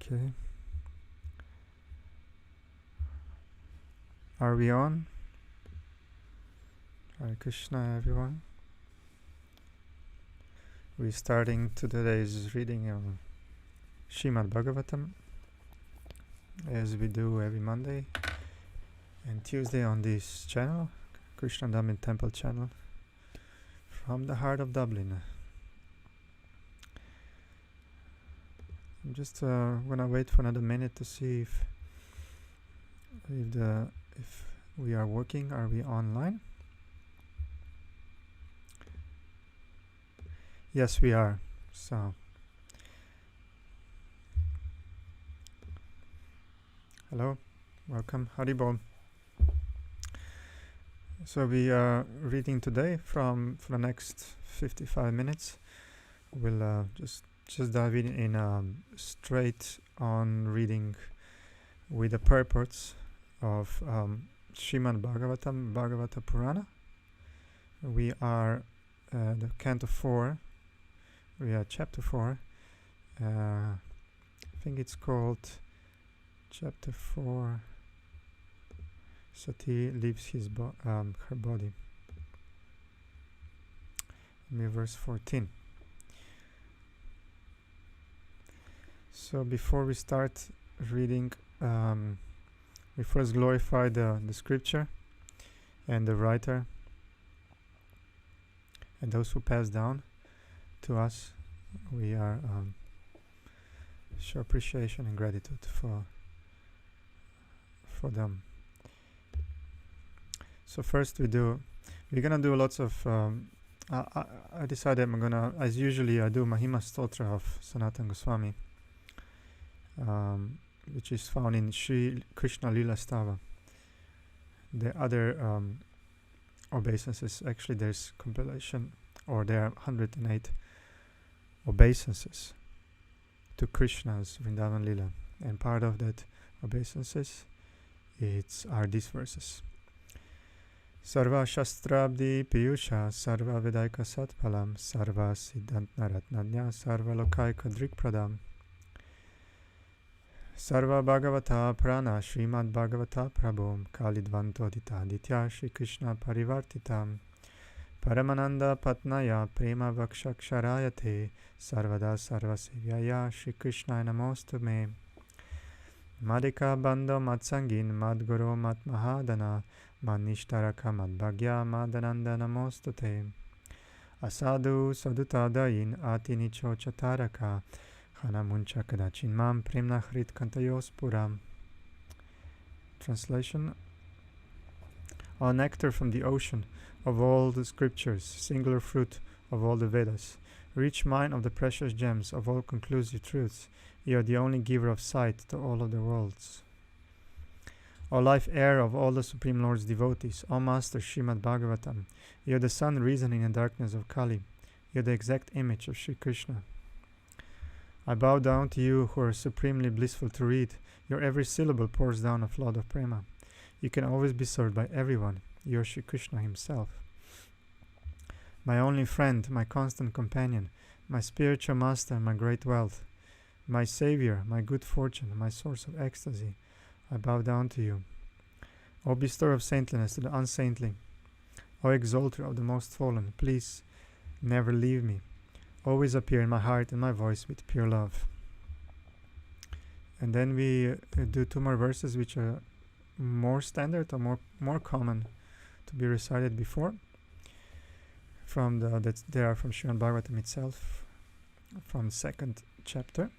Okay. Are we on? Hare Krishna, everyone. We're starting today's reading of Srimad Bhagavatam, as we do every Monday and Tuesday on this channel, Krishna Damin Temple channel, from the heart of Dublin. I'm just gonna wait for another minute to see if we are working. Are we online? Yes, we are. So, hello, welcome, Haribol. So we are reading today for the next 55 minutes. We'll just dive in straight on reading with the purports of Srimad Bhagavatam, Bhagavata Purana. We are the Canto 4. We are chapter 4. I think it's called chapter 4. Sati leaves her body. Verse 14. So before we start reading, we first glorify the scripture and the writer and those who pass down to us. We are show appreciation and gratitude for them. So first we're gonna do lots of I decided I'm gonna, as usually I do, Mahima Stotra of Sanatana Goswami, which is found in Sri Krishna Lila Stava. The other obeisances, actually there's compilation, or there are 108 obeisances to Krishna's Vrindavan Lila, and part of that obeisances are these verses. Sarva Shastrabdi Piyusha Sarva Vedaika Satpalam Sarva Siddhantna Ratnanya Sarva Lokaika Drikpradam Sarva Bhagavata Prana Srimad Bhagavata Prabhum Kalidvanto Ditya Shri Krishna Parivartitam Paramananda Patnaya Prema Vakshaksharayate Sarvada Sarvasevyaya Shri Krishna Namostu Me Madhika Bandho Matsangin Madguru Matmahadana Manishtaraka Madbhagya Madananda Namostute Asadu Sadutadayin Atinicho Chataraka Hanamuncha Kadachinmam Premna Hrit Kantayos Puram. Translation: All nectar from the ocean of all the scriptures, singular fruit of all the Vedas, rich mine of the precious gems of all conclusive truths, you are the only giver of sight to all of the worlds. O life air of all the Supreme Lord's devotees, O Master Srimad Bhagavatam, you are the sun reasoning in darkness of Kali, you are the exact image of Sri Krishna. I bow down to you who are supremely blissful to read. Your every syllable pours down a flood of prema. You can always be served by everyone. You are Sri Krishna himself. My only friend, my constant companion, my spiritual master, my great wealth, my savior, my good fortune, my source of ecstasy, I bow down to you. O bestower of saintliness to the unsaintly, O exalter of the most fallen, please never leave me. Always appear in my heart and my voice with pure love. And then we do two more verses which are more standard or more common to be recited before. They are from Srimad Bhagavatam itself, from 2nd chapter.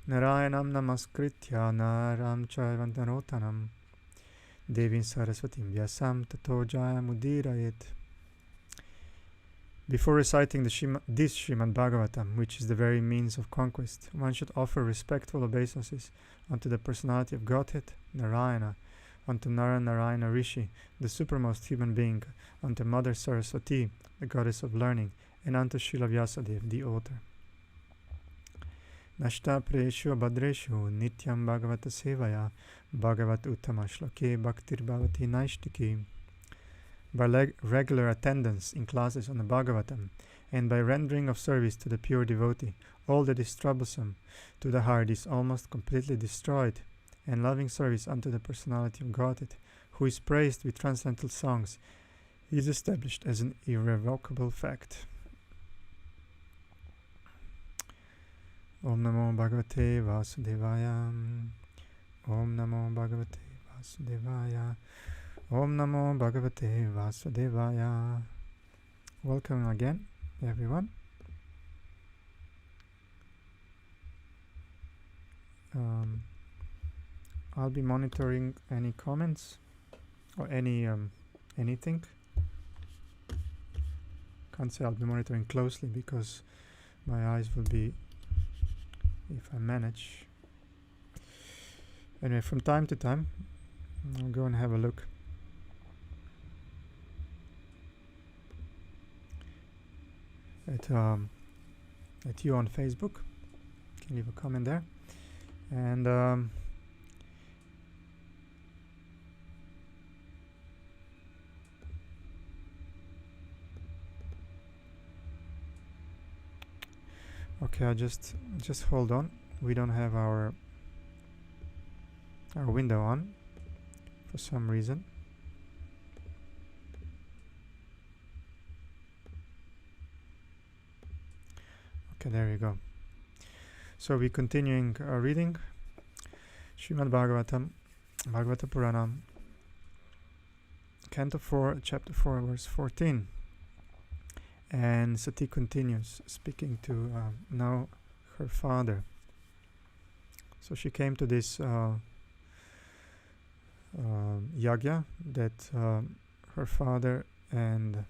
Narayanam namaskritya naram chaivantarotanam devin saraswatim vyasam tato jayamudiraet. Before reciting this Srimad Bhagavatam, which is the very means of conquest, one should offer respectful obeisances unto the personality of Godhead, Narayana, unto Narayana Rishi, the supermost human being, unto Mother Saraswati, the goddess of learning, and unto Srila Vyasadeva, the author. Nashta Preshu Abhadreshu Nityam Bhagavata Sevaya Bhagavat Uttama Shloke Bhaktir Bhavati Naishtiki. by regular attendance in classes on the Bhagavatam, and by rendering of service to the pure devotee, all that is troublesome to the heart is almost completely destroyed, and loving service unto the personality of Godhead, who is praised with transcendental songs, is established as an irrevocable fact. Om Namo Bhagavate Vasudevaya. Om Namo Bhagavate Vasudevaya. Om Namo Bhagavate Vasudevaya. Welcome again, everyone. I'll be monitoring any comments or anything. Can't say I'll be monitoring closely because my eyes will be, if I manage. Anyway, from time to time, I'll go and have a look. At you on Facebook. You can leave a comment there. And okay, I just hold on. We don't have our window on for some reason. Okay, there you go. So we're continuing our reading. Srimad Bhagavatam, Bhagavata Purana, Canto 4, Chapter 4, verse 14. And Sati continues speaking to now her father. So she came to this yagya that her father and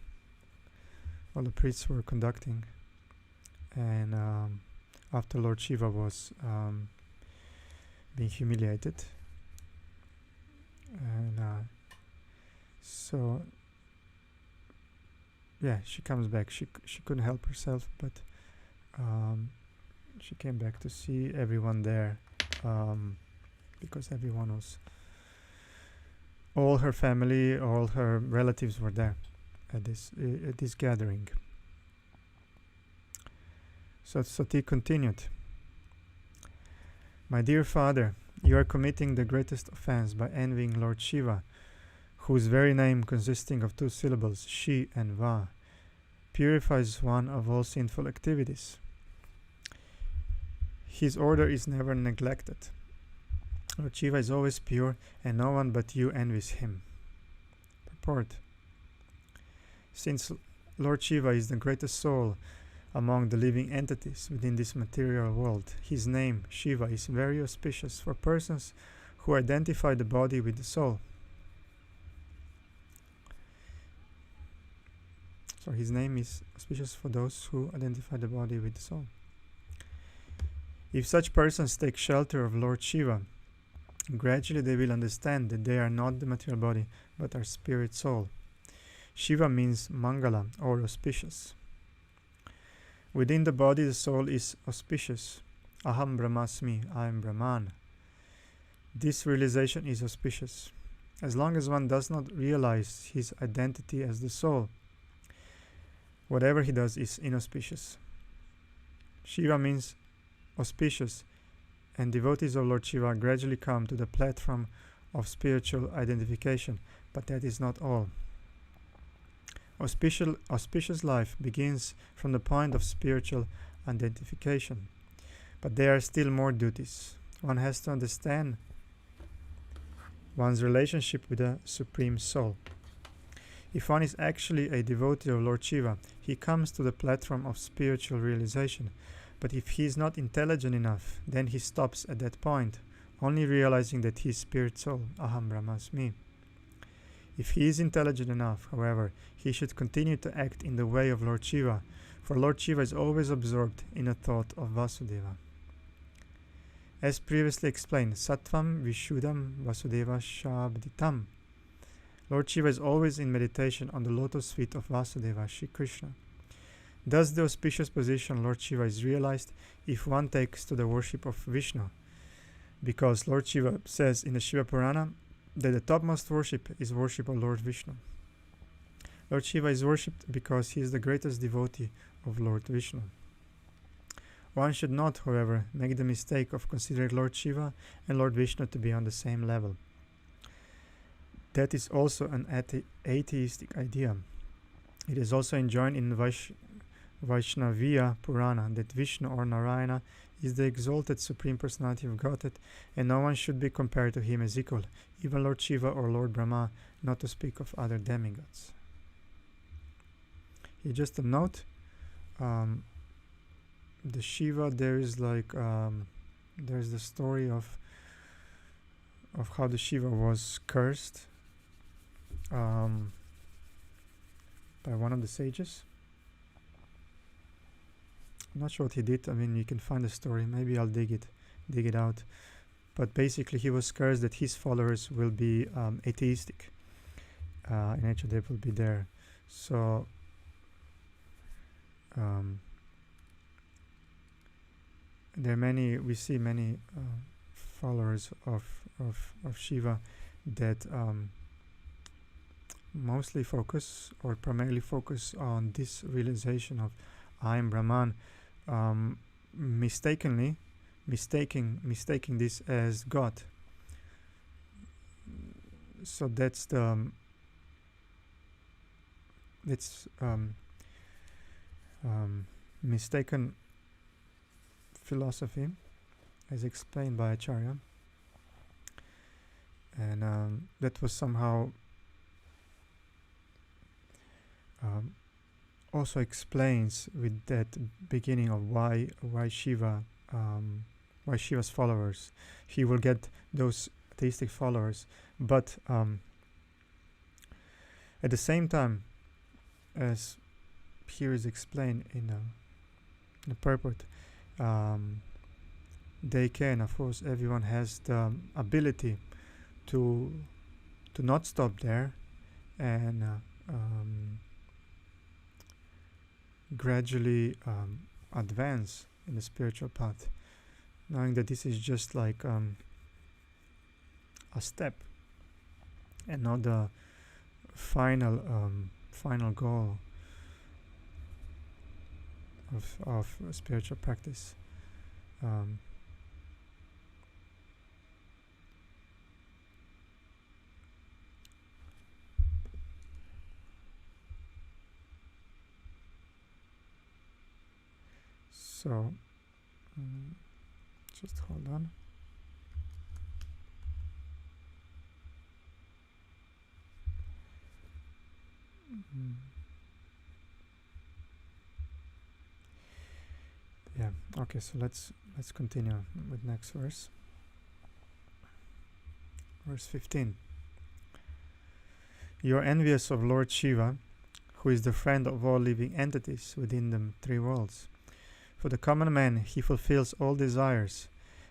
all the priests were conducting. And after Lord Shiva was being humiliated, and so yeah, she comes back. She couldn't help herself, but she came back to see everyone there, because everyone was, all her family, all her relatives were there at this gathering. So Sati continued, "My dear father, you are committing the greatest offense by envying Lord Shiva, whose very name, consisting of two syllables, Shi and Va, purifies one of all sinful activities. His order is never neglected. Lord Shiva is always pure, and no one but you envies him." Purport: since Lord Shiva is the greatest soul among the living entities within this material world, his name, Shiva, is very auspicious for persons who identify the body with the soul. So his name is auspicious for those who identify the body with the soul. If such persons take shelter of Lord Shiva, gradually they will understand that they are not the material body, but are spirit soul. Shiva means Mangala, or auspicious. Within the body, the soul is auspicious. Aham Brahmasmi, I am Brahman. This realization is auspicious. As long as one does not realize his identity as the soul, whatever he does is inauspicious. Shiva means auspicious, and devotees of Lord Shiva gradually come to the platform of spiritual identification, but that is not all. Auspicious life begins from the point of spiritual identification, but there are still more duties. One has to understand one's relationship with the Supreme Soul. If one is actually a devotee of Lord Shiva, he comes to the platform of spiritual realization, but if he is not intelligent enough, then he stops at that point, only realizing that he is spirit soul, Aham Brahmasmi. If he is intelligent enough, however, he should continue to act in the way of Lord Shiva, for Lord Shiva is always absorbed in a thought of Vasudeva. As previously explained, Sattvam Vishuddham Vasudeva Shabditam. Lord Shiva is always in meditation on the lotus feet of Vasudeva, Shri Krishna. Thus the auspicious position Lord Shiva is realized if one takes to the worship of Vishnu, because Lord Shiva says in the Shiva Purana that the topmost worship is worship of Lord Vishnu. Lord Shiva is worshipped because he is the greatest devotee of Lord Vishnu. One should not, however, make the mistake of considering Lord Shiva and Lord Vishnu to be on the same level. That is also an atheistic idea. It is also enjoined in Vaishnaviya Purana that Vishnu or Narayana is the exalted Supreme Personality of Godhead, and no one should be compared to him as equal, even Lord Shiva or Lord Brahma, not to speak of other demigods. Here just a note, the Shiva, there is there's the story of how the Shiva was cursed by one of the sages. I'm not sure what he did. I mean, you can find the story. Maybe I'll dig it out. But basically, he was cursed that his followers will be atheistic. In nature, they will be there. So, there are many. We see many followers of Shiva that mostly focus or primarily focus on this realization of I am Brahman. Mistaking this as God. So that's the mistaken philosophy, as explained by Acharya, and that was somehow also explains with that beginning of why Shiva's followers, he will get those atheistic followers, but at the same time, as here is explained in the purport, they can, of course, everyone has the ability to not stop there and gradually advance in the spiritual path, knowing that this is just like a step and not the final goal of spiritual practice. So, just hold on. Yeah. Okay. So let's continue with next verse. Verse 15. You are envious of Lord Shiva, who is the friend of all living entities within the three worlds. For the common man, he fulfills all desires,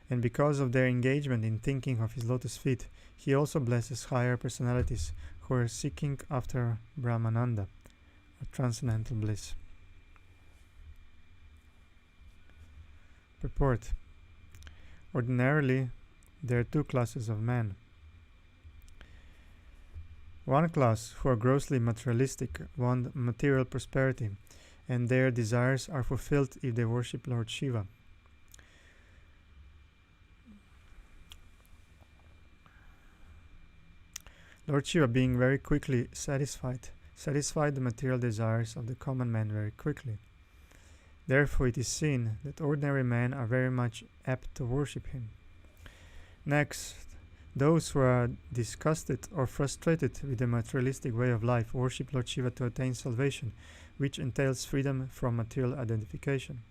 and because of their engagement in thinking of his lotus feet, he also blesses higher personalities who are seeking after Brahmananda, or transcendental bliss. Purport. Ordinarily, there are two classes of men. One class, who are grossly materialistic, want material prosperity, and their desires are fulfilled if they worship Lord Shiva. Lord Shiva, being very quickly satisfied the material desires of the common man very quickly. Therefore it is seen that ordinary men are very much apt to worship him. Next, those who are disgusted or frustrated with the materialistic way of life worship Lord Shiva to attain salvation, which entails freedom from material identification.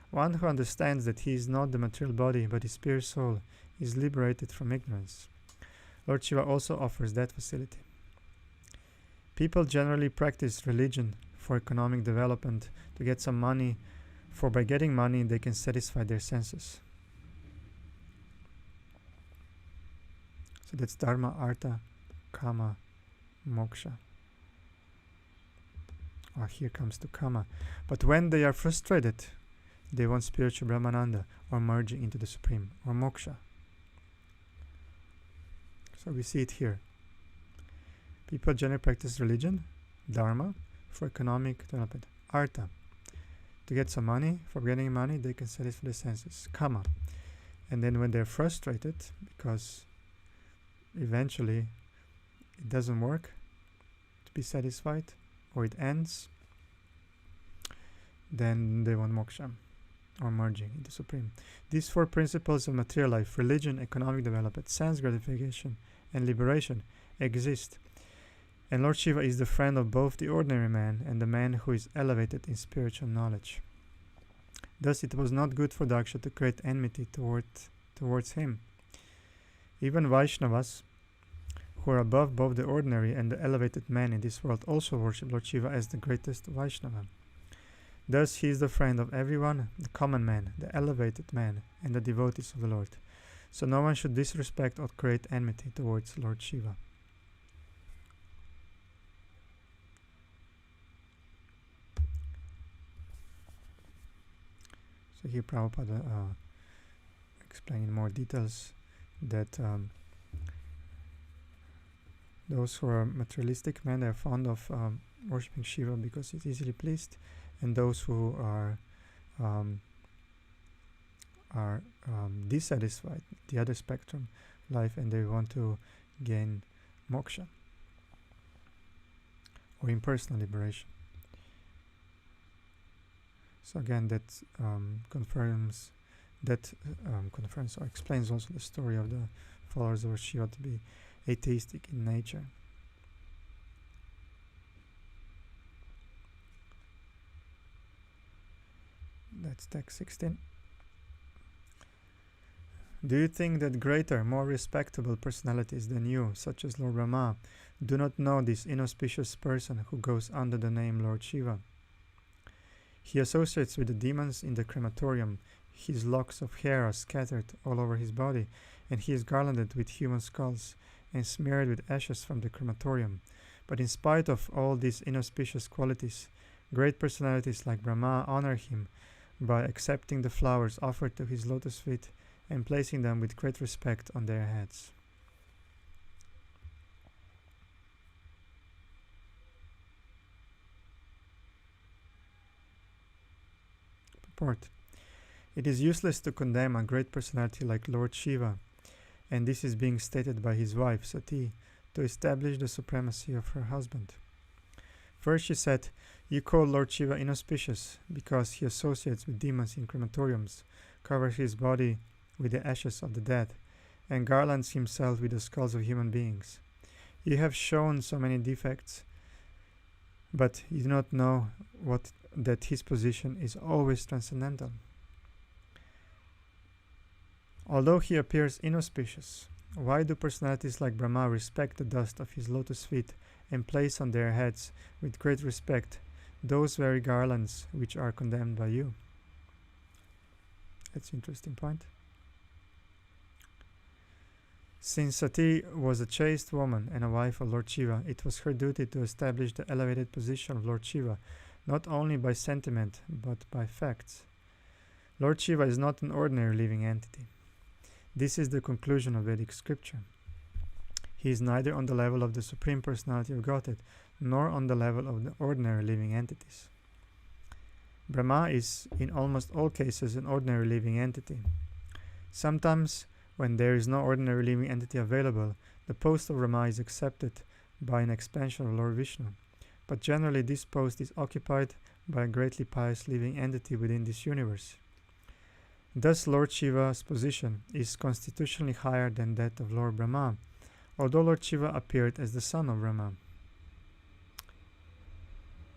One who understands that he is not the material body but his pure soul is liberated from ignorance. Lord Shiva also offers that facility. People generally practice religion for economic development to get some money, for by getting money they can satisfy their senses. So that's Dharma, Artha, Kama, Moksha. Here comes to Kama. But when they are frustrated, they want spiritual Brahmananda, or merging into the Supreme, or Moksha. So we see it here. People generally practice religion Dharma, for economic development. Artha, to get some money. For getting money, they can satisfy the senses. Kama, and then when they're frustrated because eventually it doesn't work to be satisfied or it ends, then they want moksha or merging into supreme. These four principles of material life, religion, economic development, sense gratification, and liberation, exist. And Lord Shiva is the friend of both the ordinary man and the man who is elevated in spiritual knowledge. Thus it was not good for Daksha to create enmity towards him. Even Vaishnavas, who are above both the ordinary and the elevated man in this world, also worship Lord Shiva as the greatest Vaishnava. Thus he is the friend of everyone, the common man, the elevated man, and the devotees of the Lord. So no one should disrespect or create enmity towards Lord Shiva. So here Prabhupada explained in more details that those who are materialistic men, they are fond of worshipping Shiva because he's easily pleased, and those who are dissatisfied, the other spectrum life, and they want to gain moksha or impersonal liberation. So again, that confirms or explains also the story of the followers of Shiva to be atheistic in nature. That's text 16. Do you think that greater, more respectable personalities than you, such as Lord Brahma, do not know this inauspicious person who goes under the name Lord Shiva? He associates with the demons in the crematorium. His locks of hair are scattered all over his body, and he is garlanded with human skulls and smeared with ashes from the crematorium. But in spite of all these inauspicious qualities, great personalities like Brahma honor him by accepting the flowers offered to his lotus feet and placing them with great respect on their heads. Purport. It is useless to condemn a great personality like Lord Shiva, and this is being stated by his wife Sati to establish the supremacy of her husband. First she said, "You call Lord Shiva inauspicious because he associates with demons in crematoriums, covers his body with the ashes of the dead, and garlands himself with the skulls of human beings. You have shown so many defects, but you do not know that his position is always transcendental. Although he appears inauspicious, why do personalities like Brahma respect the dust of his lotus feet and place on their heads with great respect those very garlands which are condemned by you?" That's an interesting point. Since Sati was a chaste woman and a wife of Lord Shiva, it was her duty to establish the elevated position of Lord Shiva, not only by sentiment, but by facts. Lord Shiva is not an ordinary living entity. This is the conclusion of Vedic scripture. He is neither on the level of the Supreme Personality of Godhead, nor on the level of the ordinary living entities. Brahma is, in almost all cases, an ordinary living entity. Sometimes, when there is no ordinary living entity available, the post of Brahma is accepted by an expansion of Lord Vishnu, but generally this post is occupied by a greatly pious living entity within this universe. Thus Lord Shiva's position is constitutionally higher than that of Lord Brahma, although Lord Shiva appeared as the son of Brahma.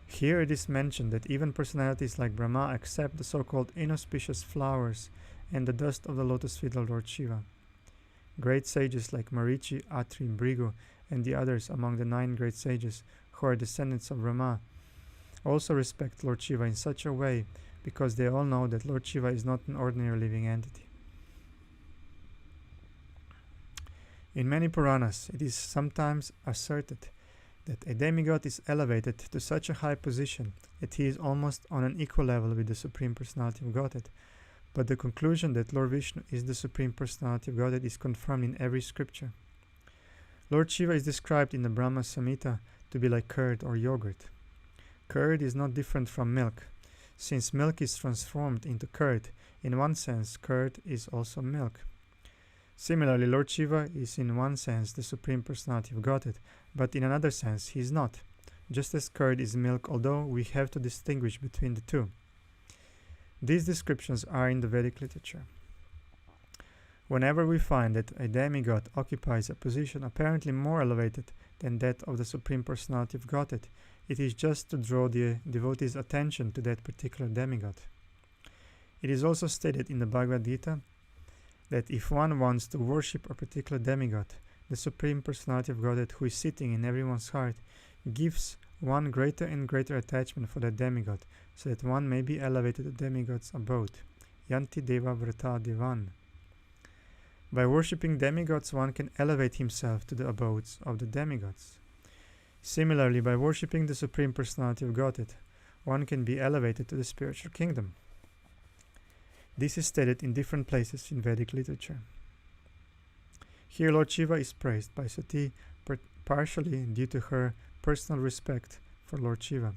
Here it is mentioned that even personalities like Brahma accept the so-called inauspicious flowers and the dust of the lotus feet of Lord Shiva. Great sages like Marichi, Atri, Brigu, and the others among the 9 great sages who are descendants of Brahma also respect Lord Shiva in such a way because they all know that Lord Shiva is not an ordinary living entity. In many Puranas, it is sometimes asserted that a demigod is elevated to such a high position that he is almost on an equal level with the Supreme Personality of Godhead, but the conclusion that Lord Vishnu is the Supreme Personality of Godhead is confirmed in every scripture. Lord Shiva is described in the Brahma Samhita to be like curd or yogurt. Curd is not different from milk. Since milk is transformed into curd, in one sense, curd is also milk. Similarly, Lord Shiva is in one sense the Supreme Personality of Godhead, but in another sense he is not, just as curd is milk, although we have to distinguish between the two. These descriptions are in the Vedic literature. Whenever we find that a demigod occupies a position apparently more elevated than that of the Supreme Personality of Godhead, it is just to draw the devotee's attention to that particular demigod. It is also stated in the Bhagavad Gita that if one wants to worship a particular demigod, the Supreme Personality of Godhead, who is sitting in everyone's heart, gives one greater and greater attachment for that demigod, so that one may be elevated to demigod's abode. Yanti Deva Vrata Devan. By worshipping demigods, one can elevate himself to the abodes of the demigods. Similarly, by worshipping the Supreme Personality of Godhead, one can be elevated to the spiritual kingdom. This is stated in different places in Vedic literature. Here Lord Shiva is praised by Sati partially due to her personal respect for Lord Shiva,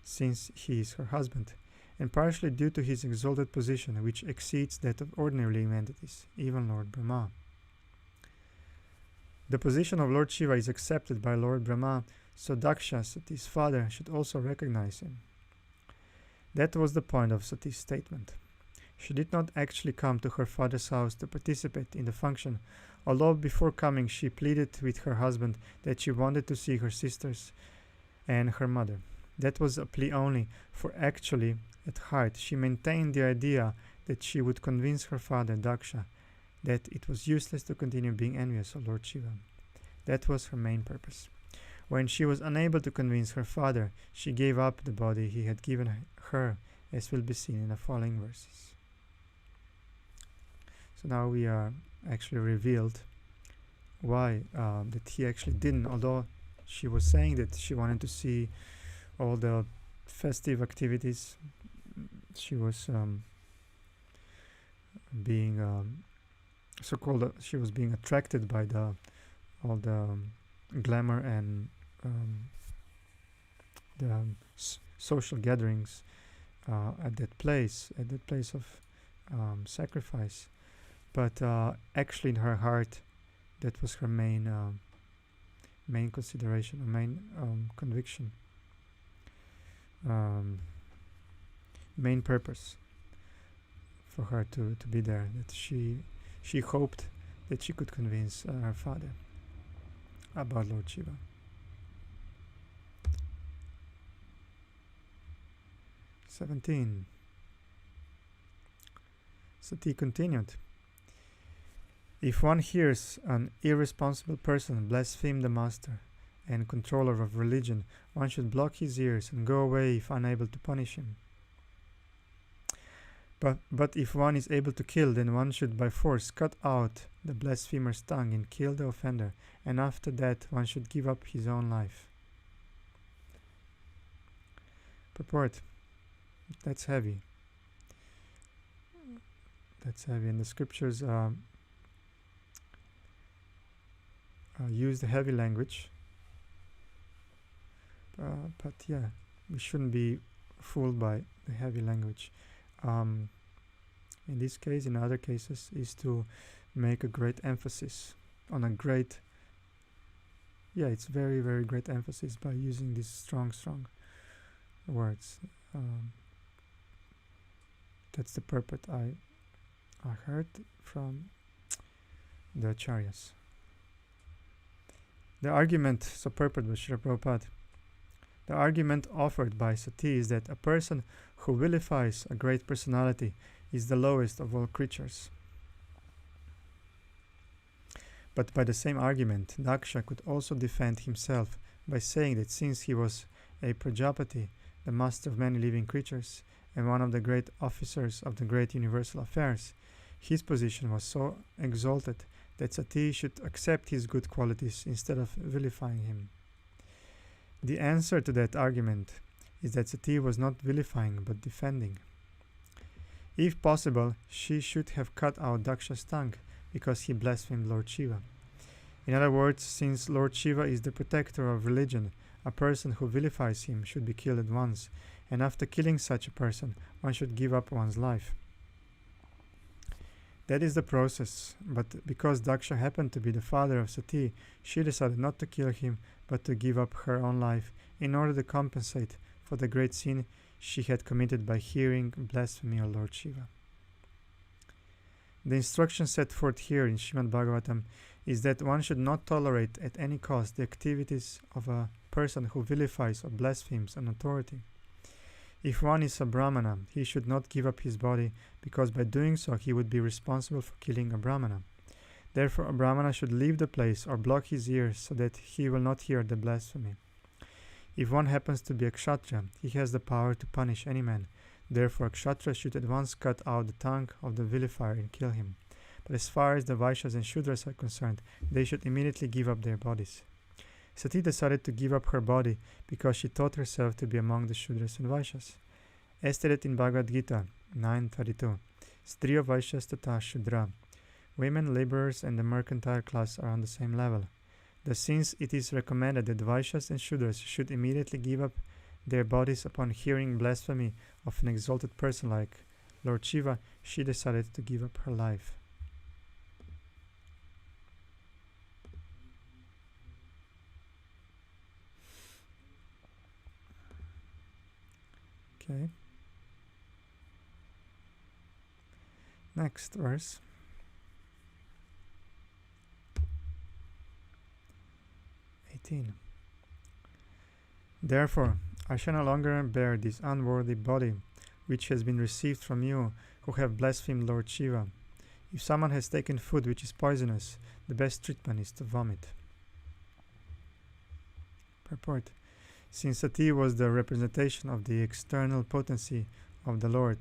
since he is her husband, and partially due to his exalted position, which exceeds that of ordinary living entities, even Lord Brahma. The position of Lord Shiva is accepted by Lord Brahma, so Daksha, Sati's father, should also recognize him. That was the point of Sati's statement. She did not actually come to her father's house to participate in the function, although before coming she pleaded with her husband that she wanted to see her sisters and her mother. That was a plea only, for actually, at heart, she maintained the idea that she would convince her father, Daksha, that it was useless to continue being envious of Lord Shiva. That was her main purpose. When she was unable to convince her father, she gave up the body he had given her, as will be seen in the following verses. So now we are actually revealed why that he actually didn't, although she was saying that she wanted to see all the festive activities, she was being so-called she was being attracted by all the glamour and the social gatherings at that place of sacrifice. But actually, in her heart, that was her main consideration, or main conviction, main purpose for her to be there. That she hoped that she could convince her father about Lord Shiva. Sati continued. If one hears an irresponsible person blaspheme the master and controller of religion, one should block his ears and go away if unable to punish him. But if one is able to kill, then one should by force cut out the blasphemer's tongue and kill the offender, and after that one should give up his own life. Purport. That's heavy. And the scriptures use the heavy language, but yeah, we shouldn't be fooled by the heavy language. In this case, in other cases, is to make a great emphasis on a great, it's very, very great emphasis by using these strong words. That's the purport I heard from the Acharyas. The argument, so purport by Srila Prabhupada, the argument offered by Sati is that a person who vilifies a great personality is the lowest of all creatures. But by the same argument, Daksha could also defend himself by saying that since he was a Prajapati, the master of many living creatures, and one of the great officers of the great universal affairs, his position was so exalted that Sati should accept his good qualities instead of vilifying him. The answer to that argument is that Sati was not vilifying but defending. If possible, she should have cut out Daksha's tongue because he blasphemed Lord Shiva. In other words, since Lord Shiva is the protector of religion, a person who vilifies him should be killed at once, and after killing such a person, one should give up one's life. That is the process, but because Daksha happened to be the father of Sati, she decided not to kill him, but to give up her own life in order to compensate for the great sin she had committed by hearing blasphemy of Lord Shiva. The instruction set forth here in Srimad Bhagavatam is that one should not tolerate at any cost the activities of a person who vilifies or blasphemes an authority. If one is a Brahmana, he should not give up his body, because by doing so he would be responsible for killing a Brahmana. Therefore, a Brahmana should leave the place or block his ears so that he will not hear the blasphemy. If one happens to be a Kshatriya, he has the power to punish any man. Therefore, a Kshatriya should at once cut out the tongue of the vilifier and kill him. But as far as the Vaishyas and Shudras are concerned, they should immediately give up their bodies. Sati decided to give up her body because she thought herself to be among the Shudras and Vaishyas. As stated in Bhagavad Gita 9.32, Striya Vaishyas tata Shudra. Women, laborers, and the mercantile class are on the same level. Thus, since it is recommended that Vaishyas and Shudras should immediately give up their bodies upon hearing blasphemy of an exalted person like Lord Shiva, she decided to give up her life. Okay. Next verse. 18. Therefore, I shall no longer bear this unworthy body which has been received from you who have blasphemed Lord Shiva. If someone has taken food which is poisonous, the best treatment is to vomit. Purport. Since Sati was the representation of the external potency of the Lord,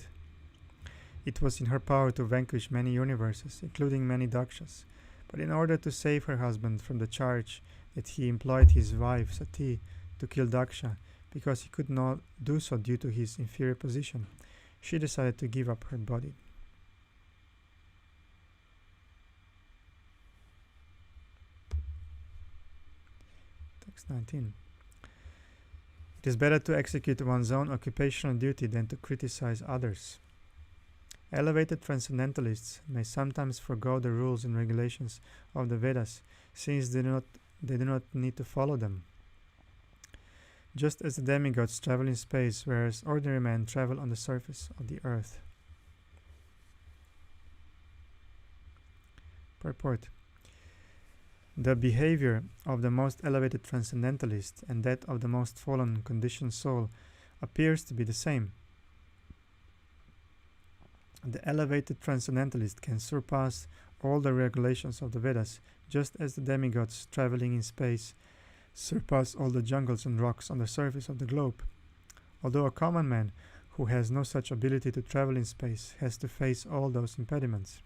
it was in her power to vanquish many universes, including many Dakshas. But in order to save her husband from the charge that he employed his wife Sati to kill Daksha, because he could not do so due to his inferior position, she decided to give up her body. Text 19. It is better to execute one's own occupational duty than to criticize others. Elevated transcendentalists may sometimes forego the rules and regulations of the Vedas, since they do not need to follow them. Just as the demigods travel in space, whereas ordinary men travel on the surface of the earth. Purport. The behavior of the most elevated transcendentalist and that of the most fallen conditioned soul appears to be the same. The elevated transcendentalist can surpass all the regulations of the Vedas, just as the demigods traveling in space surpass all the jungles and rocks on the surface of the globe. Although a common man who has no such ability to travel in space has to face all those impediments.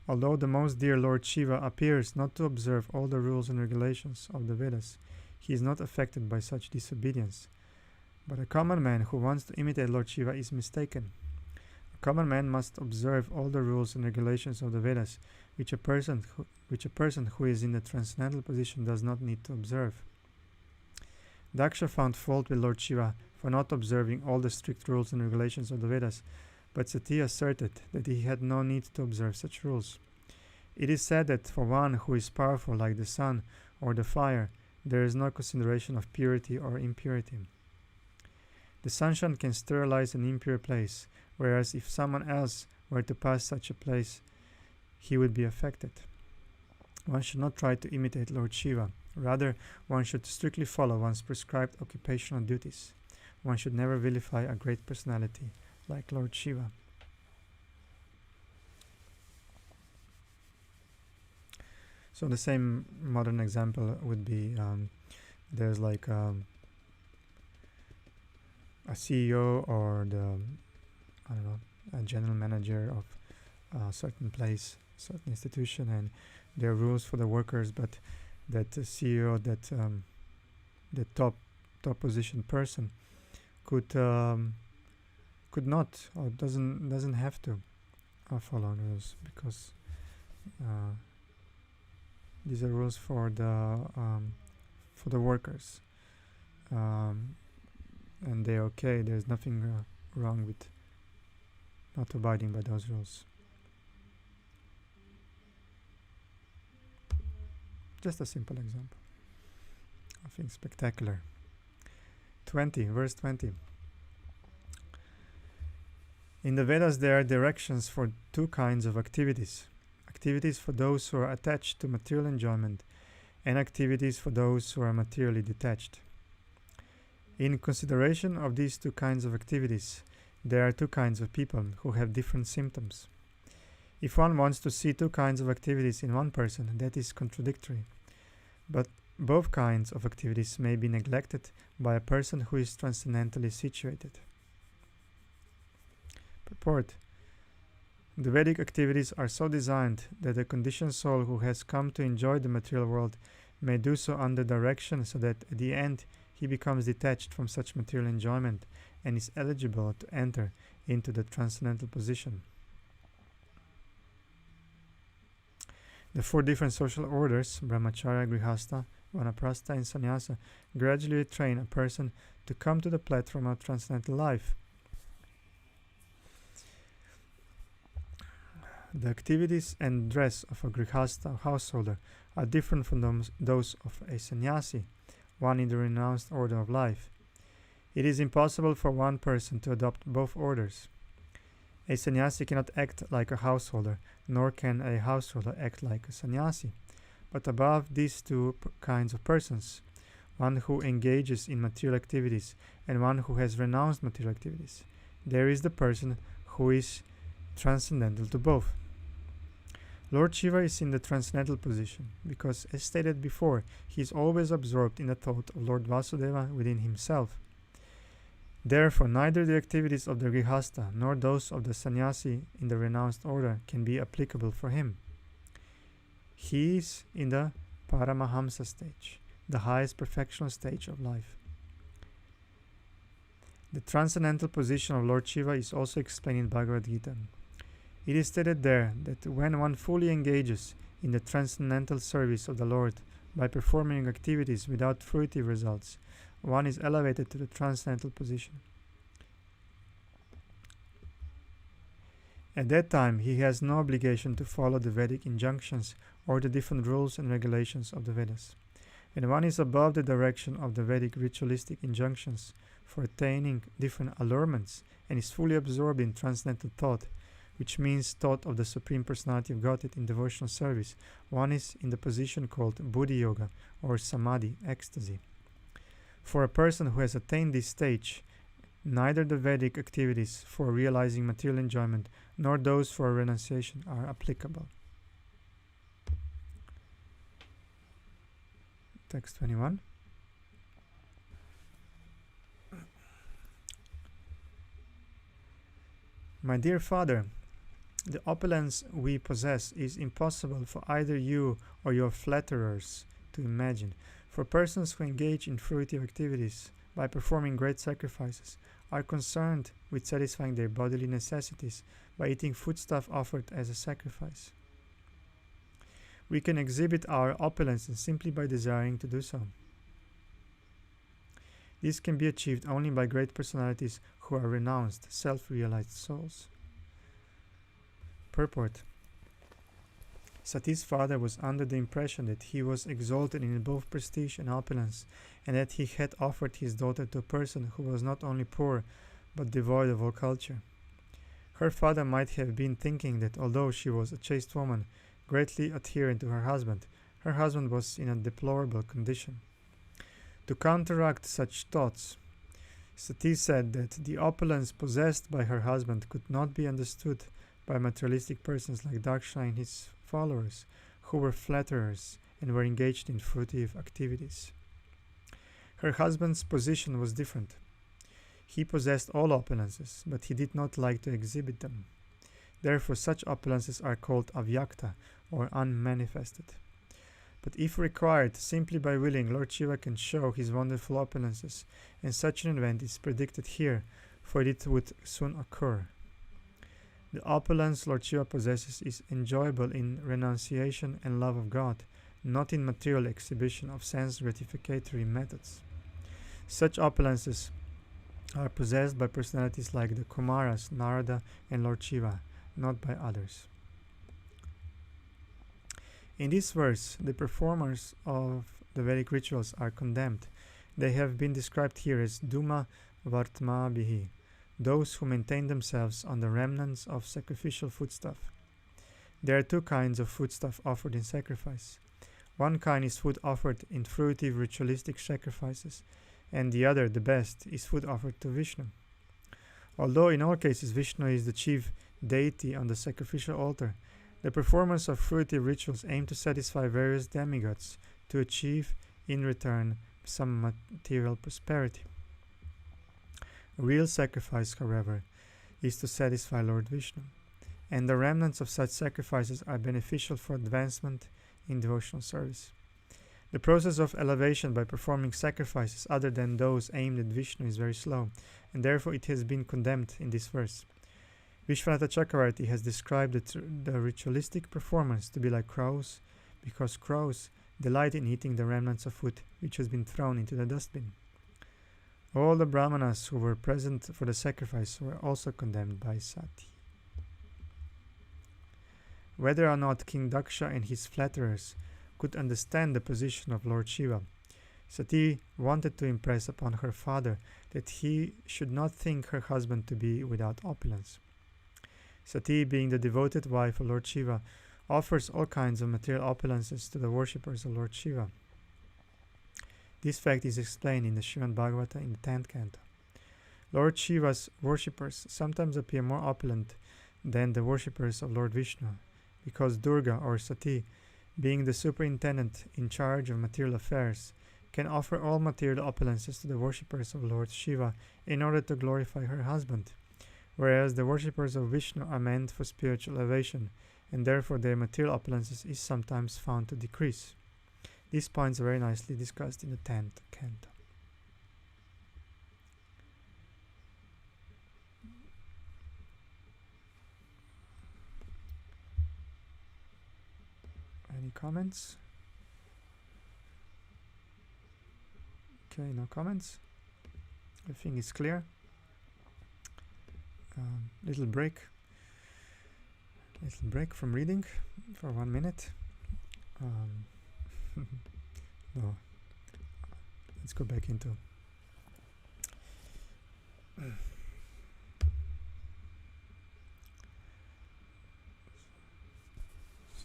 Although the most dear Lord Shiva appears not to observe all the rules and regulations of the Vedas, he is not affected by such disobedience. But a common man who wants to imitate Lord Shiva is mistaken. A common man must observe all the rules and regulations of the Vedas, which a person who is in the transcendental position does not need to observe. Daksha found fault with Lord Shiva for not observing all the strict rules and regulations of the Vedas, but Sati asserted that he had no need to observe such rules. It is said that for one who is powerful like the sun or the fire, there is no consideration of purity or impurity. The sunshine can sterilize an impure place, whereas if someone else were to pass such a place, he would be affected. One should not try to imitate Lord Shiva. Rather, one should strictly follow one's prescribed occupational duties. One should never vilify a great personality like Lord Shiva. So the same modern example would be there's like a CEO or a general manager of a certain place, certain institution, and there are rules for the workers, but that CEO, the top position person could not or doesn't have to follow rules, because these are rules for the workers. and they're okay. There's nothing wrong with not abiding by those rules. Just a simple example. Nothing spectacular. 20, verse 20. In the Vedas there are directions for two kinds of activities. Activities for those who are attached to material enjoyment and activities for those who are materially detached. In consideration of these two kinds of activities, there are two kinds of people who have different symptoms. If one wants to see two kinds of activities in one person, that is contradictory. But both kinds of activities may be neglected by a person who is transcendentally situated. Purport. The Vedic activities are so designed that the conditioned soul who has come to enjoy the material world may do so under direction, so that at the end he becomes detached from such material enjoyment and is eligible to enter into the transcendental position. The four different social orders, brahmacharya, grihastha, vanaprastha, and sannyasa, gradually train a person to come to the platform of transcendental life. The activities and dress of a grihastha householder are different from those of a sannyasi, one in the renounced order of life. It is impossible for one person to adopt both orders. A sannyasi cannot act like a householder, nor can a householder act like a sannyasi. But above these two kinds of persons, one who engages in material activities and one who has renounced material activities, there is the person who is transcendental to both. Lord Shiva is in the transcendental position because, as stated before, he is always absorbed in the thought of Lord Vasudeva within himself. Therefore, neither the activities of the grihastha nor those of the sannyasi in the renounced order can be applicable for him. He is in the Paramahamsa stage, the highest perfectional stage of life. The transcendental position of Lord Shiva is also explained in Bhagavad Gita. It is stated there that when one fully engages in the transcendental service of the Lord by performing activities without fruitive results, one is elevated to the transcendental position. At that time, he has no obligation to follow the Vedic injunctions or the different rules and regulations of the Vedas. When one is above the direction of the Vedic ritualistic injunctions for attaining different allurements and is fully absorbed in transcendental thought, which means thought of the Supreme Personality of Godhead in devotional service, one is in the position called Buddhi Yoga or Samadhi, ecstasy. For a person who has attained this stage, neither the Vedic activities for realizing material enjoyment nor those for renunciation are applicable. Text 21. My dear father, the opulence we possess is impossible for either you or your flatterers to imagine. For persons who engage in fruitive activities by performing great sacrifices are concerned with satisfying their bodily necessities by eating foodstuff offered as a sacrifice. We can exhibit our opulence simply by desiring to do so. This can be achieved only by great personalities who are renounced, self-realized souls. Purport. Sati's father was under the impression that he was exalted in both prestige and opulence, and that he had offered his daughter to a person who was not only poor, but devoid of all culture. Her father might have been thinking that although she was a chaste woman, greatly adherent to her husband was in a deplorable condition. To counteract such thoughts, Sati said that the opulence possessed by her husband could not be understood by materialistic persons like Daksha and his followers, who were flatterers and were engaged in fruitive activities. Her husband's position was different. He possessed all opulences, but he did not like to exhibit them. Therefore, such opulences are called avyakta, or unmanifested. But if required, simply by willing, Lord Shiva can show his wonderful opulences, and such an event is predicted here, for it would soon occur. The opulence Lord Shiva possesses is enjoyable in renunciation and love of God, not in material exhibition of sense gratificatory methods. Such opulences are possessed by personalities like the Kumaras, Narada, and Lord Shiva, not by others. In this verse, the performers of the Vedic rituals are condemned. They have been described here as Duma Vartma Bihi, those who maintain themselves on the remnants of sacrificial foodstuff. There are two kinds of foodstuff offered in sacrifice. One kind is food offered in fruitive ritualistic sacrifices, and the other, the best, is food offered to Vishnu. Although in all cases Vishnu is the chief deity on the sacrificial altar, the performance of fruitive rituals aim to satisfy various demigods to achieve, in return, some material prosperity. A real sacrifice, however, is to satisfy Lord Vishnu, and the remnants of such sacrifices are beneficial for advancement in devotional service. The process of elevation by performing sacrifices other than those aimed at Vishnu is very slow, and therefore it has been condemned in this verse. Vishwanatha Chakravarti has described the ritualistic performance to be like crows, because crows delight in eating the remnants of food which has been thrown into the dustbin. All the brahmanas who were present for the sacrifice were also condemned by Sati. Whether or not King Daksha and his flatterers could understand the position of Lord Shiva, Sati wanted to impress upon her father that he should not think her husband to be without opulence. Sati, being the devoted wife of Lord Shiva, offers all kinds of material opulences to the worshippers of Lord Shiva. This fact is explained in the Srimad Bhagavata in the 10th canto. Lord Shiva's worshippers sometimes appear more opulent than the worshippers of Lord Vishnu, because Durga or Sati, being the superintendent in charge of material affairs, can offer all material opulences to the worshippers of Lord Shiva in order to glorify her husband, whereas the worshippers of Vishnu are meant for spiritual elevation, and therefore their material opulences is sometimes found to decrease. These points are very nicely discussed in the 10th canto. Any comments? Okay, no comments. Everything is clear. Little break from reading for 1 minute. No, let's go back into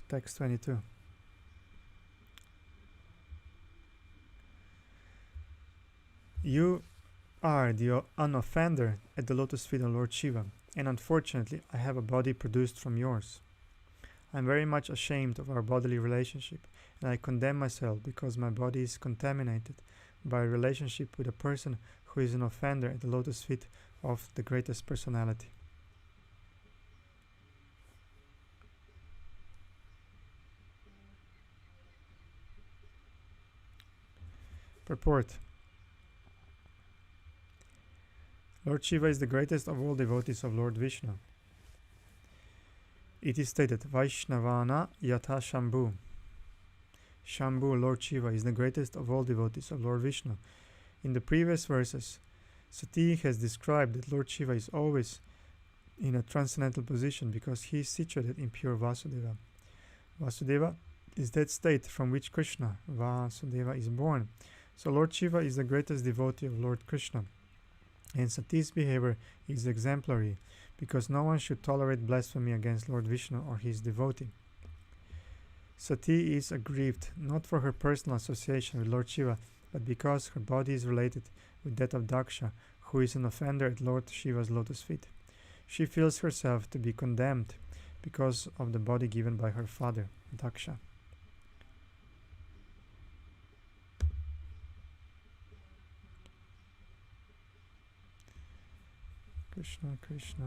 text 22. You are the unoffender at the lotus feet of Lord Shiva, and unfortunately I have a body produced from yours. I am very much ashamed of our bodily relationship, and I condemn myself because my body is contaminated by a relationship with a person who is an offender at the lotus feet of the greatest personality. Purport. Lord Shiva is the greatest of all devotees of Lord Vishnu. It is stated, Vaishnavana Yatha Shambhu. Shambhu, Lord Shiva, is the greatest of all devotees of Lord Vishnu. In the previous verses, Sati has described that Lord Shiva is always in a transcendental position because he is situated in pure Vasudeva. Vasudeva is that state from which Krishna, Vasudeva, is born. So Lord Shiva is the greatest devotee of Lord Krishna. And Sati's behavior is exemplary, because no one should tolerate blasphemy against Lord Vishnu or his devotee. Sati is aggrieved not for her personal association with Lord Shiva, but because her body is related with that of Daksha, who is an offender at Lord Shiva's lotus feet. She feels herself to be condemned because of the body given by her father, Daksha. Krishna, Krishna.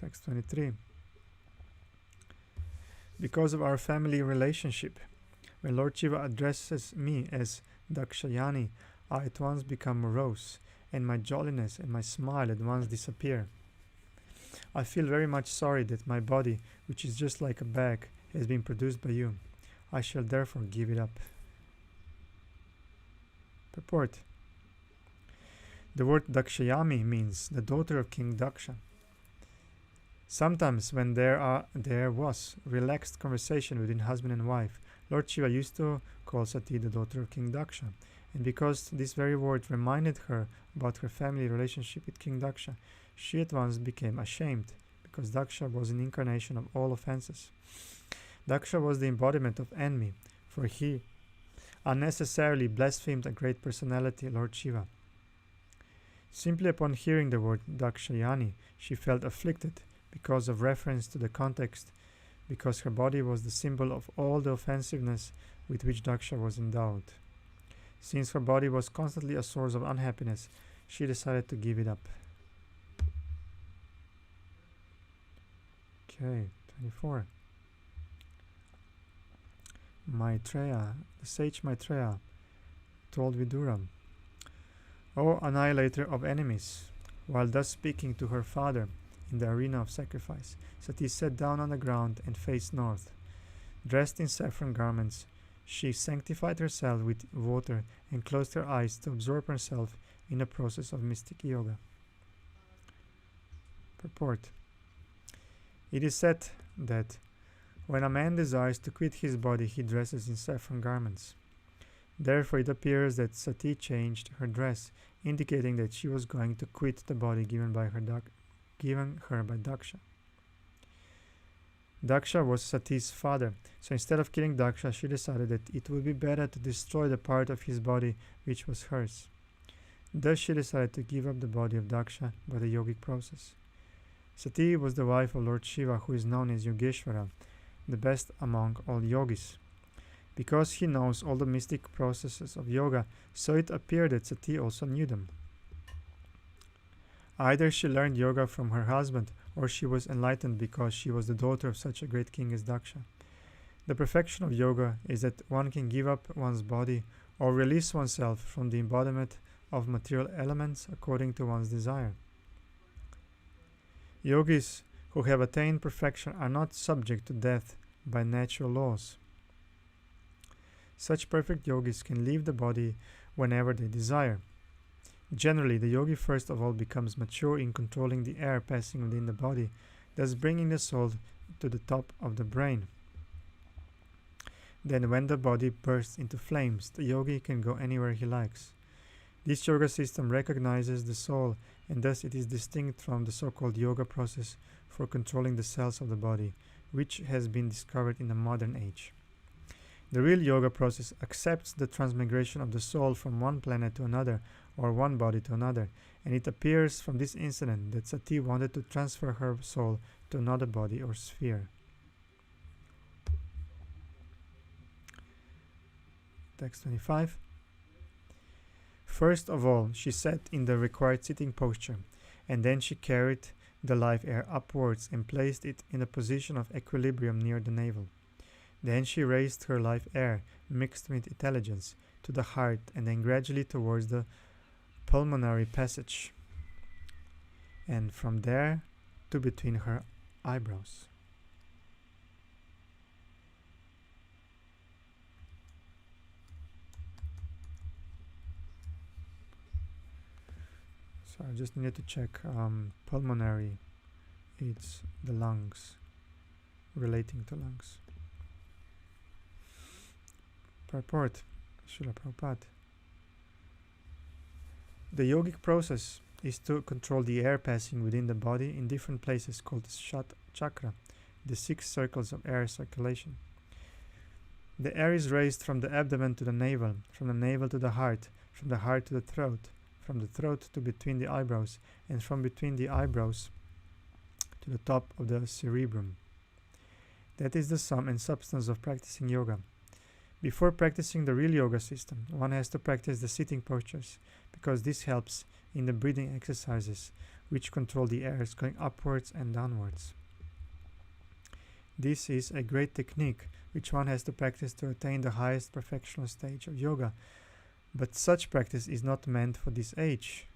Text 23. Because of our family relationship, when Lord Shiva addresses me as Dakshayani, I at once become morose, and my jolliness and my smile at once disappear. I feel very much sorry that my body, which is just like a bag, has been produced by you. I shall therefore give it up. Purport. The word Dakshayami means the daughter of King Daksha. Sometimes when there was relaxed conversation between husband and wife, Lord Shiva used to call Sati the daughter of King Daksha. And because this very word reminded her about her family relationship with King Daksha, she at once became ashamed, because Daksha was an incarnation of all offenses. Daksha was the embodiment of envy, for he unnecessarily blasphemed a great personality, Lord Shiva. Simply upon hearing the word Dakshayani, she felt afflicted because of reference to the context, because her body was the symbol of all the offensiveness with which Daksha was endowed. Since her body was constantly a source of unhappiness, she decided to give it up. Okay, 24. Maitreya, the sage Maitreya, told Vidura, O annihilator of enemies, while thus speaking to her father in the arena of sacrifice, Sati sat down on the ground and faced north. Dressed in saffron garments, she sanctified herself with water and closed her eyes to absorb herself in a process of mystic yoga. Purport. It is said that when a man desires to quit his body, he dresses in saffron garments. Therefore, it appears that Sati changed her dress, indicating that she was going to quit the body given her by Daksha. Daksha was Sati's father, so instead of killing Daksha, she decided that it would be better to destroy the part of his body which was hers. Thus she decided to give up the body of Daksha by the yogic process. Sati was the wife of Lord Shiva, who is known as Yogeshwara, the best among all yogis. Because he knows all the mystic processes of yoga, so it appeared that Sati also knew them. Either she learned yoga from her husband, or she was enlightened because she was the daughter of such a great king as Daksha. The perfection of yoga is that one can give up one's body or release oneself from the embodiment of material elements according to one's desire. Yogis who have attained perfection are not subject to death by natural laws. Such perfect yogis can leave the body whenever they desire. Generally, the yogi first of all becomes mature in controlling the air passing within the body, thus bringing the soul to the top of the brain. Then, when the body bursts into flames, the yogi can go anywhere he likes. This yoga system recognizes the soul, and thus it is distinct from the so-called yoga process for controlling the cells of the body, which has been discovered in the modern age. The real yoga process accepts the transmigration of the soul from one planet to another, or one body to another, and it appears from this incident that Sati wanted to transfer her soul to another body or sphere. Text 25. First of all, she sat in the required sitting posture, and then she carried the live air upwards and placed it in a position of equilibrium near the navel. Then she raised her live air, mixed with intelligence, to the heart, and then gradually towards the pulmonary passage, and from there to between her eyebrows. So I just needed to check pulmonary, it's the lungs, relating to lungs. Purport, Srila Prabhupada. The yogic process is to control the air passing within the body in different places called the Shat Chakra, the 6 circles of air circulation. The air is raised from the abdomen to the navel, from the navel to the heart to the throat, from the throat to between the eyebrows, and from between the eyebrows to the top of the cerebrum. That is the sum and substance of practicing yoga. Before practicing the real yoga system, one has to practice the sitting postures, because this helps in the breathing exercises, which control the airs going upwards and downwards. This is a great technique which one has to practice to attain the highest perfectional stage of yoga, but such practice is not meant for this age.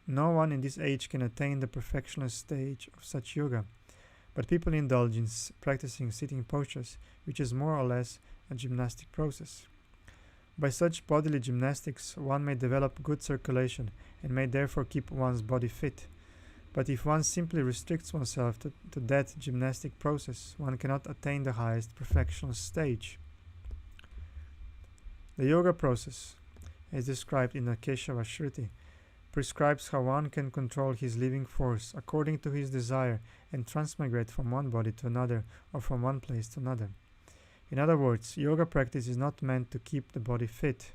No one in this age can attain the perfectional stage of such yoga, but people indulge in practicing sitting postures, which is more or less a gymnastic process. By such bodily gymnastics, one may develop good circulation and may therefore keep one's body fit. But if one simply restricts oneself to that gymnastic process, one cannot attain the highest perfectional stage. The yoga process, as described in the Keshava Shruti, prescribes how one can control his living force according to his desire and transmigrate from one body to another or from one place to another. In other words, yoga practice is not meant to keep the body fit.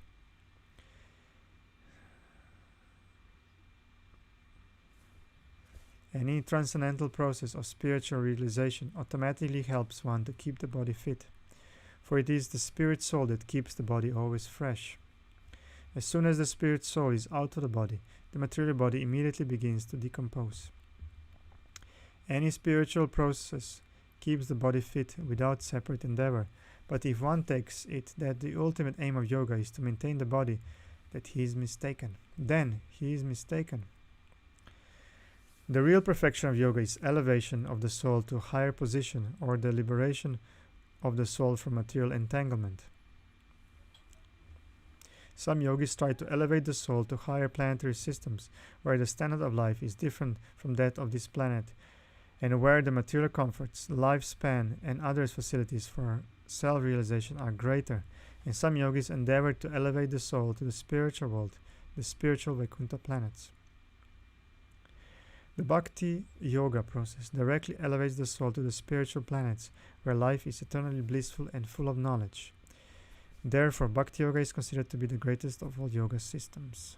Any transcendental process of spiritual realization automatically helps one to keep the body fit, for it is the spirit soul that keeps the body always fresh. As soon as the spirit soul is out of the body, the material body immediately begins to decompose. Any spiritual process keeps the body fit without separate endeavor, but if one takes it that the ultimate aim of yoga is to maintain the body, that he is mistaken. Then he is mistaken. The real perfection of yoga is elevation of the soul to a higher position, or the liberation of the soul from material entanglement. Some yogis try to elevate the soul to higher planetary systems, where the standard of life is different from that of this planet, and where the material comforts, lifespan, and other facilities for self-realization are greater. And some yogis endeavor to elevate the soul to the spiritual world, the spiritual Vaikuntha planets. The Bhakti Yoga process directly elevates the soul to the spiritual planets, where life is eternally blissful and full of knowledge. Therefore, Bhakti Yoga is considered to be the greatest of all yoga systems.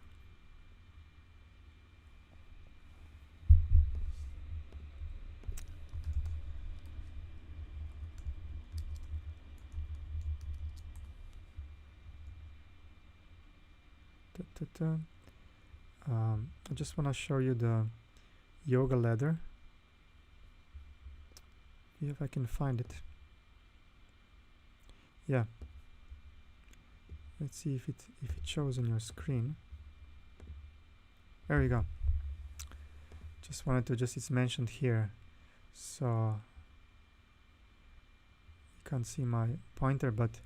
I just want to show you the yoga ladder. If I can find it. Yeah. Let's see if it shows on your screen. There we go. Just wanted to it's mentioned here, so you can't see my pointer, but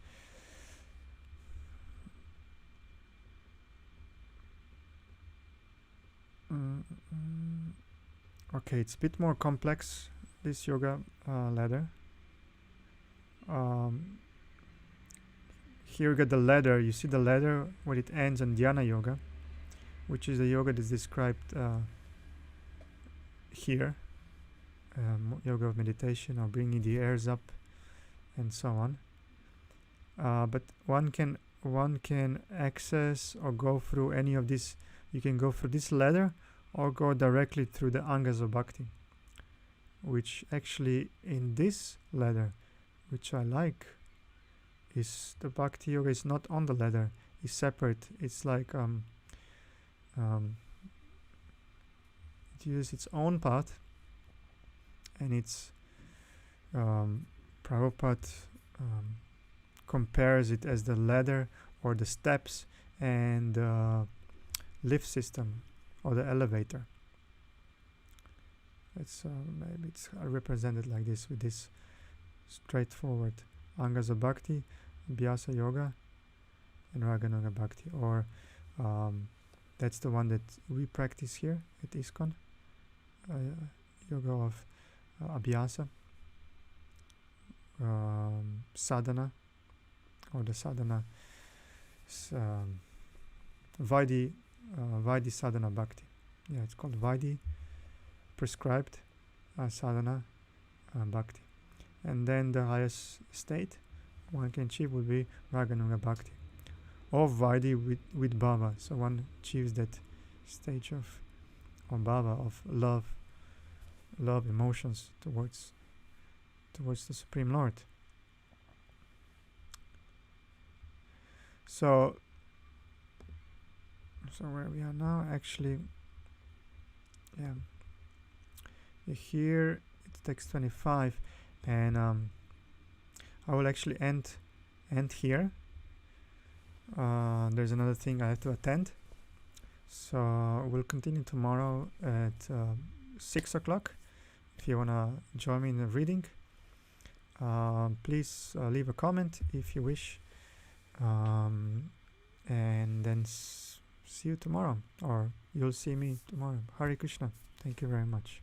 okay, it's a bit more complex, this yoga ladder. Here we got the ladder. You see the ladder where it ends on Dhyana Yoga, which is the yoga that's described here. Yoga of meditation, or bringing the airs up, and so on. But one can access or go through any of this. You can go through this ladder or go directly through the Angas of Bhakti, which actually in this ladder, which I like, is the Bhakti Yoga is not on the ladder, it's separate. It's like it uses its own path, and it's Prabhupada compares it as the ladder or the steps and the lift system or the elevator. It's maybe it's represented like this, with this straightforward Angas of Bhakti, Abhyasa Yoga, and Raganuga Bhakti, or that's the one that we practice here at Iskcon, Yoga of Abhyasa, Sadhana, or the Sadhana, Vaidhi Sadhana Bhakti. Yeah, it's called Vaidhi, prescribed Sadhana Bhakti. And then the highest state one can achieve would be Raganuga Bhakti, or Vaidhi with Bhava. So one achieves that stage of Bhava, of love emotions towards the Supreme Lord. So where we are now, actually, yeah, here it's text 25, and I will actually end here. There's another thing I have to attend, so we'll continue tomorrow at 6 o'clock. If you wanna join me in the reading, Please leave a comment if you wish. And then see you tomorrow, or you'll see me tomorrow. Hare Krishna. Thank you very much.